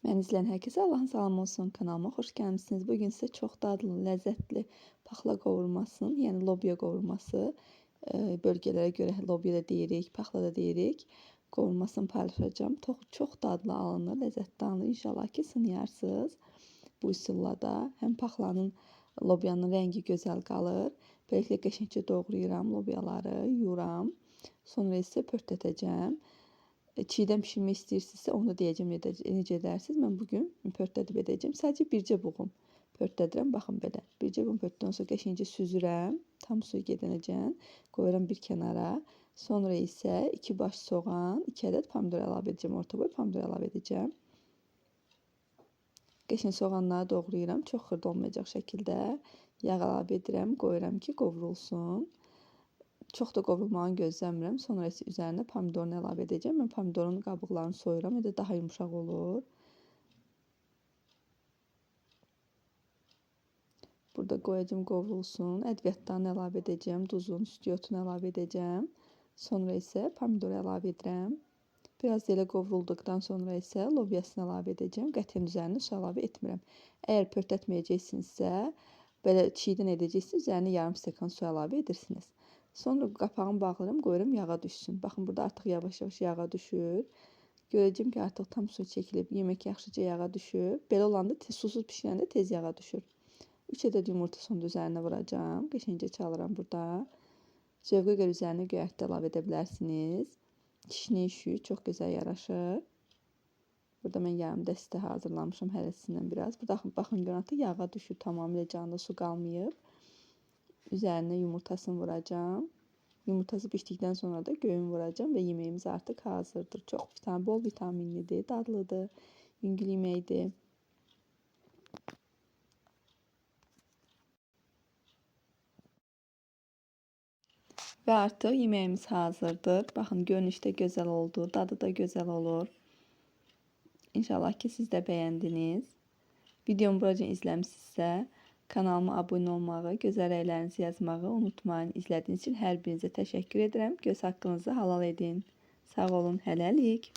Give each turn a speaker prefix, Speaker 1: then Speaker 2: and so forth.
Speaker 1: Mən izləyən hər kəsə Allahın salamı olsun, kanalıma xoş gəlmisiniz. Bugün sizə çox dadlı, ləzzətli paxla qovurmasının, yəni lobya qovurması, bölgələrə görə lobya da deyirik, paxla da deyirik, qovurmasını paylaşacağım. Çox dadlı alınır, ləzzətli alınır. İnşallah ki, sınayarsınız bu üsulla da. Həm paxlanın, lobyanın rəngi gözəl qalır. Beləliklə qəşəngcə doğrayıram lobyaları, yuyuram. Sonra isə pörtdətəcəm. Çiğdən bişirmək istəyirsinizsə onu da deyəcəm necə edərsiniz. Mən bugün pörtdədib edəcəm. Sadəcə bircə buğum pörtdədirəm. Baxın belə. Bircə buğum pörtdükdən sonra qəşəngcə süzürəm. Tam suyu gedənəcən qoyuram bir kənara. Sonra isə 2 baş soğan, 2 ədəd pomidor əlavə edəcəm. Orta boy pomidor əlavə edəcəm. Qəşəng soğanları doğrayıram. Çox xırda olmayacaq şəkildə. Yağ əlavə edirəm. Qoyuram ki, qovrulsun. Çox da qovrulmağını gözləmirəm. Sonra isə üzərinə pomidorunu əlavə edəcəm. Mən pomidorun qabıqlarını soyuram. Ya da daha yumuşaq olur. Burada qoyacağım qovrulsun. Ədviyyatlarını əlavə edəcəm. Duzunu, süd əlavə edəcəm. Sonra isə pomidoru əlavə edirəm. Biraz elə qovrulduqdan sonra isə lobyasını əlavə edəcəm. Qətiyyən üzərinə su əlavə etmirəm. Əgər pörtətməyəcəksinizsə, belə çiğdən edəcəksiniz, üzərinə yarım stəkan su əlavə edirsiniz. Sonra qapağını bağlayıram, qoyuram yağa düşsün. Baxın, burada artıq yavaş-yavaş yağa düşür. Görəcəm ki, artıq tam su çəkilib, yemək yaxşıca yağa düşür. Belə olanda susuz bişirəndə tez yağa düşür. 3 ədəd yumurta sonda üzərinə vuracağım. Qəşəngcə çalıram burada. Zövqə görə üzərinə göyərti də əlavə edə bilərsiniz. Kişniş şüy çox gözəl yaraşır. Burada mən yarım dəstə hazırlamışam hərəsindən biraz. Burada baxın, artıq yağa düşür, tamamilə canında su qalmayıb. Üzərinə yumurtasını vuracağım. Yumurtası pişdikdən sonra da göyünü vuracağım və yeməyimiz artıq hazırdır. Çox bol vitaminlidir, dadlıdır, yüngül yeməkdir. Və artıq yeməyimiz hazırdır. Baxın, görünüşdə gözəl oldu, dadı da gözəl olur. İnşallah ki, siz də bəyəndiniz. Videomu buraca izləmişsinizsə, kanalıma abunə olmağı, gözəl rəylərinizi yazmağı unutmayın. İzlədiyiniz üçün hər birinizə təşəkkür edirəm. Göz haqqınızı halal edin. Sağ olun, hələlik.